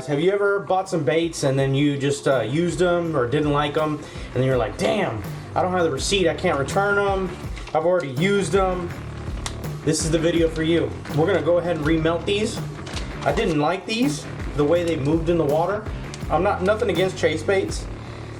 have you ever bought some baits and then you just used them or didn't like them, and then you're like, damn, I don't have the receipt, I can't return them, I've already used them? This is the video for you. We're gonna go ahead and remelt these. I didn't like these, the way they moved in the water. I'm nothing against chase baits.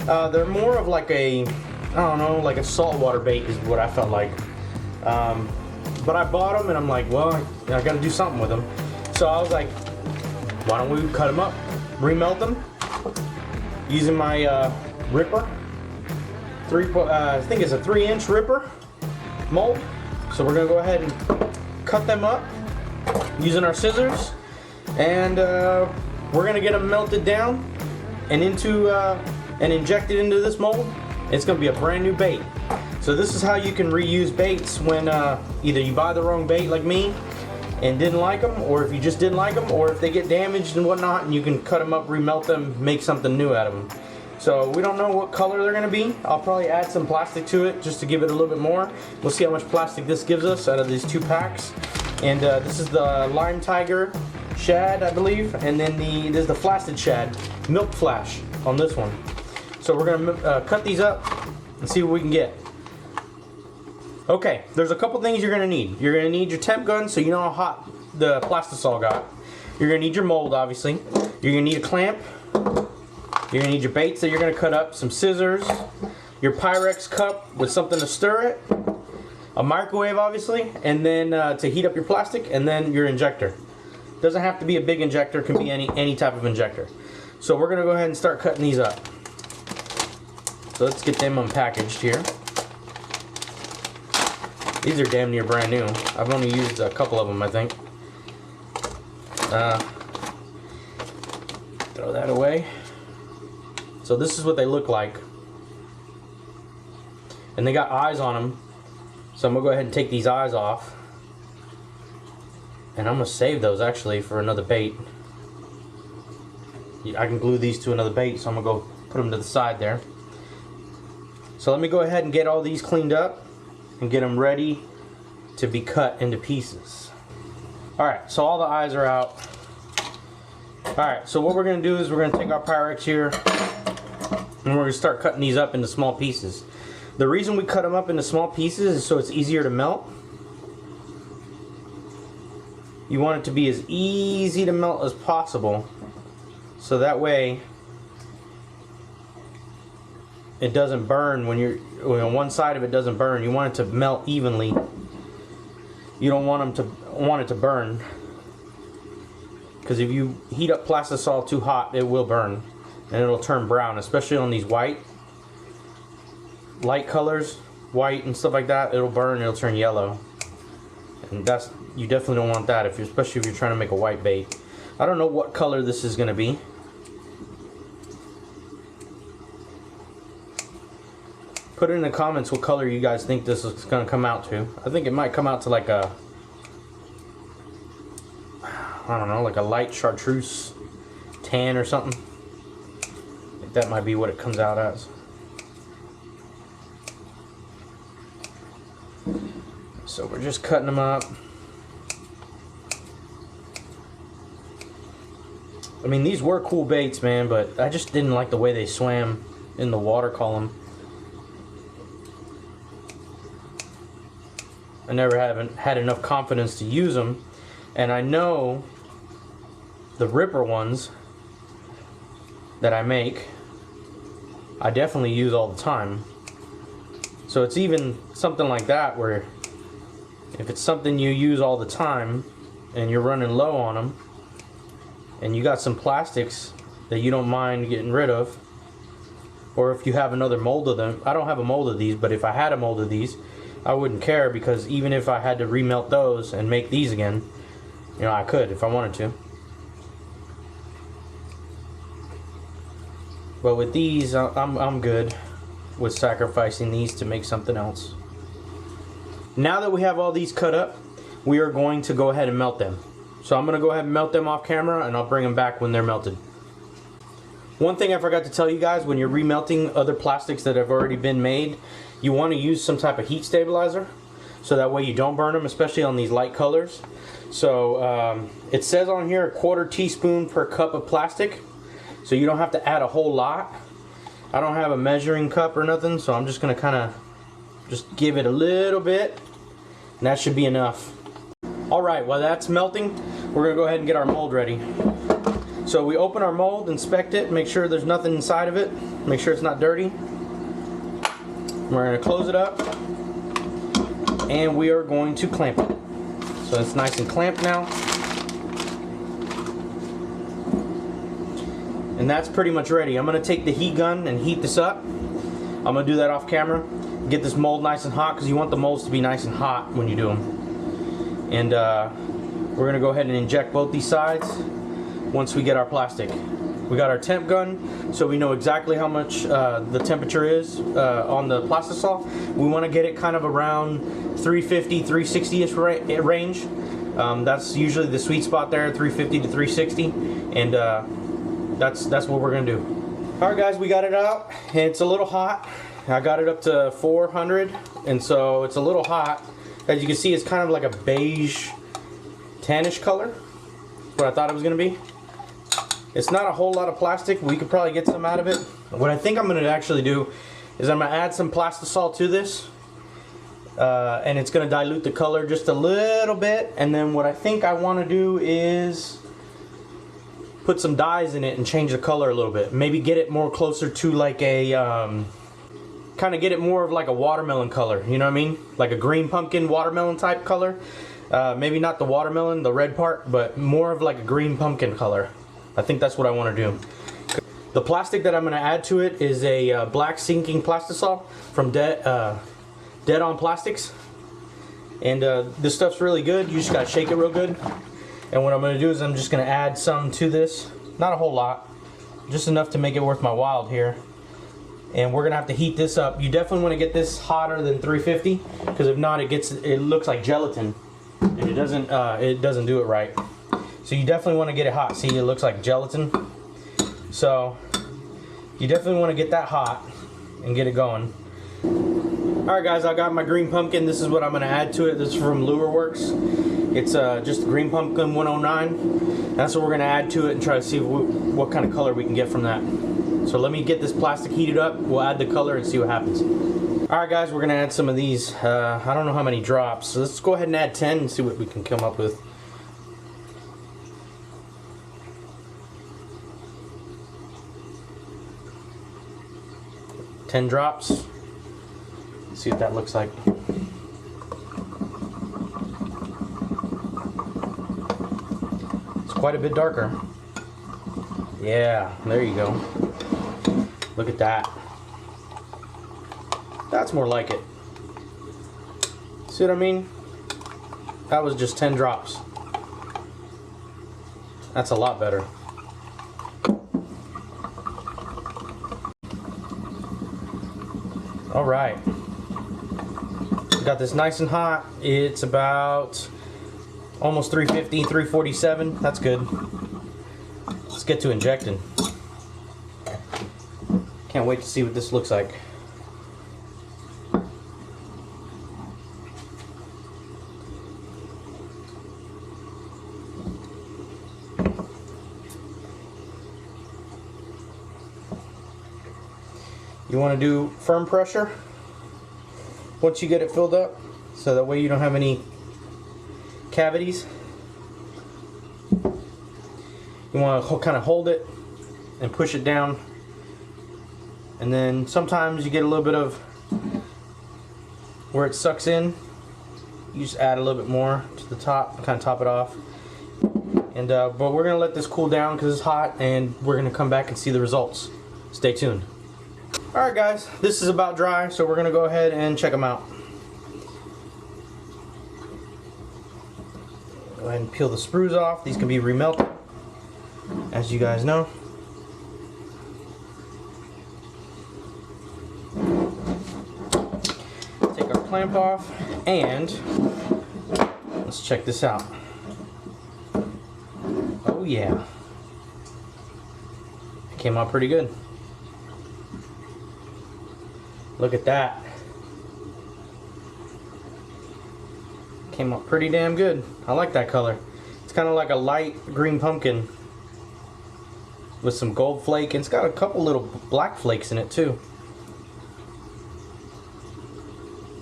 They're more of like a, I don't know, like a saltwater bait is what I felt like. But I bought them and I'm like, well, I gotta do something with them. So I was like, why don't we cut them up, remelt them, using my ripper. I think it's a 3-inch ripper mold. So we're gonna go ahead and cut them up using our scissors, and we're gonna get them melted down and injected into this mold. It's gonna be a brand new bait. So this is how you can reuse baits when either you buy the wrong bait like me and didn't like them, or if you just didn't like them, or if they get damaged and whatnot, and you can cut them up, remelt them, make something new out of them. So we don't know what color they're gonna be. I'll probably add some plastic to it just to give it a little bit more. We'll see how much plastic this gives us out of these 2 packs. And this is the Lime Tiger shad, I believe, and then this is the flaccid shad, milk flash on this one. So we're gonna cut these up and see what we can get. Okay, there's a couple things you're gonna need. You're gonna need your temp gun so you know how hot the plastisol got. You're gonna need your mold, obviously. You're gonna need a clamp. You're gonna need your baits that you're gonna cut up, some scissors, your Pyrex cup with something to stir it, a microwave, obviously, and then to heat up your plastic, and then your injector. Doesn't have to be a big injector, it can be any type of injector. So we're gonna go ahead and start cutting these up. So let's get them unpackaged here. These are damn near brand new. I've only used a couple of them, I think. Throw that away. So this is what they look like. And they got eyes on them. So I'm gonna go ahead and take these eyes off. And I'm gonna save those actually for another bait. I can glue these to another bait, so I'm gonna go put them to the side there. So let me go ahead and get all these cleaned up and get them ready to be cut into pieces. Alright, so all the eyes are out. Alright, so what we're going to do is we're going to take our Pyrex here and we're going to start cutting these up into small pieces. The reason we cut them up into small pieces is so it's easier to melt. You want it to be as easy to melt as possible, so that way it doesn't burn when one side of it doesn't burn. You want it to melt evenly. You don't want it to burn, because if you heat up plastisol too hot, it will burn and it'll turn brown, especially on these light colors, white and stuff like that. It'll burn, it'll turn yellow, and you definitely don't want that, especially if you're trying to make a white bait. I don't know what color this is going to be. Put it in the comments what color you guys think this is going to come out to. I think it might come out to like a, I don't know, like a light chartreuse tan or something. I think that might be what it comes out as. So we're just cutting them up. I mean, these were cool baits, man, but I just didn't like the way they swam in the water column. I never haven't had enough confidence to use them, and I know the ripper ones that I make, I definitely use all the time. So it's even something like that where if it's something you use all the time and you're running low on them and you got some plastics that you don't mind getting rid of, or if you have another mold of them. I don't have a mold of these, but if I had a mold of these, I wouldn't care, because even if I had to remelt those and make these again, you know, I could if I wanted to. But with these, I'm good with sacrificing these to make something else. Now that we have all these cut up, we are going to go ahead and melt them. So I'm going to go ahead and melt them off camera, and I'll bring them back when they're melted. One thing I forgot to tell you guys, when you're remelting other plastics that have already been made, you want to use some type of heat stabilizer, so that way you don't burn them, especially on these light colors. So it says on here 1/4 teaspoon per cup of plastic. So you don't have to add a whole lot. I don't have a measuring cup or nothing, so I'm just gonna kind of just give it a little bit, and that should be enough. All right, while that's melting, we're gonna go ahead and get our mold ready. So we open our mold, inspect it, make sure there's nothing inside of it, make sure it's not dirty. We're gonna close it up, and we are going to clamp it. So it's nice and clamped now. And that's pretty much ready. I'm gonna take the heat gun and heat this up. I'm gonna do that off camera. Get this mold nice and hot, because you want the molds to be nice and hot when you do them. And we're gonna go ahead and inject both these sides once we get our plastic. We got our temp gun, so we know exactly how much the temperature is on the plastisol. We want to get it kind of around 350, 360-ish range. That's usually the sweet spot there, 350 to 360, and that's what we're gonna do. All right, guys, we got it out. It's a little hot. I got it up to 400, and so it's a little hot. As you can see, it's kind of like a beige, tannish color. What I thought it was gonna be. It's not a whole lot of plastic. We could probably get some out of it. What I think I'm gonna actually do is I'm gonna add some plastisol to this, and it's gonna dilute the color just a little bit. And then what I think I want to do is put some dyes in it and change the color a little bit. Maybe get it more closer to like a kind of get it more of like a watermelon color. You know what I mean? Like a green pumpkin watermelon type color. Maybe not the watermelon, the red part, but more of like a green pumpkin color. I think that's what I want to do. The plastic that I'm going to add to it is a black sinking plastisol from Dead On Plastics. And this stuff's really good. You just got to shake it real good. And what I'm going to do is I'm just going to add some to this. Not a whole lot. Just enough to make it worth my while here. And we're going to have to heat this up. You definitely want to get this hotter than 350. Because if not, it looks like gelatin. And it doesn't do it right. So you definitely want to get it hot. See, it looks like gelatin. So you definitely want to get that hot and get it going. Alright guys, I got my green pumpkin. This is what I'm going to add to it. This is from Lure Works. It's just green pumpkin 109. That's what we're going to add to it and try to see what kind of color we can get from that. So let me get this plastic heated up. We'll add the color and see what happens. Alright guys, we're going to add some of these. I don't know how many drops. So let's go ahead and add 10 and see what we can come up with. Ten drops. Let's see what that looks like. It's quite a bit darker. Yeah, there you go. Look at that. That's more like it. See what I mean? That was just 10 drops. That's a lot better. All right, got this nice and hot. It's about almost 350, 347. That's good. Let's get to injecting. Can't wait to see what this looks like. You want to do firm pressure once you get it filled up, so that way you don't have any cavities. You want to kind of hold it and push it down, and then sometimes you get a little bit of where it sucks in. You just add a little bit more to the top, kind of top it off. And but we're gonna let this cool down because it's hot, and we're gonna come back and see the results. Stay tuned. Alright guys, this is about dry, so we're going to go ahead and check them out. Go ahead and peel the sprues off. These can be remelted, as you guys know. Take our clamp off, and let's check this out. Oh yeah. It came out pretty good. Look at that. came out pretty damn good. I like that color. It's kind of like a light green pumpkin with some gold flake, and it's got a couple little black flakes in it too.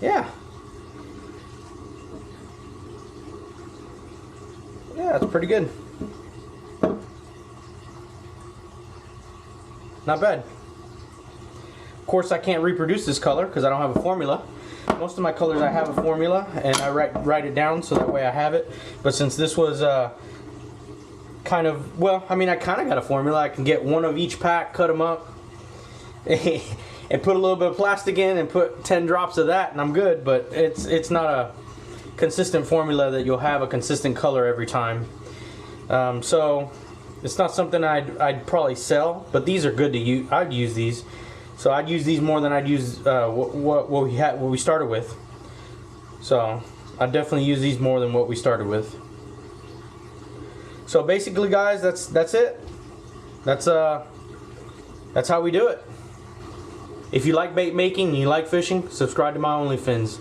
Yeah. Yeah, it's pretty good. Not bad. Of course, I can't reproduce this color because I don't have a formula. Most of my colors I have a formula, and I write it down so that way I have it. But since this was kind of, well, I mean, I kind of got a formula. I can get one of each pack, cut them up, and put a little bit of plastic in and put 10 drops of that, and I'm good. But it's not a consistent formula that you'll have a consistent color every time. So it's not something I'd probably sell, but these are good to use. I'd use these. So I'd use these more than I'd use what we started with. So I definitely use these more than what we started with. So basically, guys, that's it. That's how we do it. If you like bait making and you like fishing, subscribe to my OnlyFins.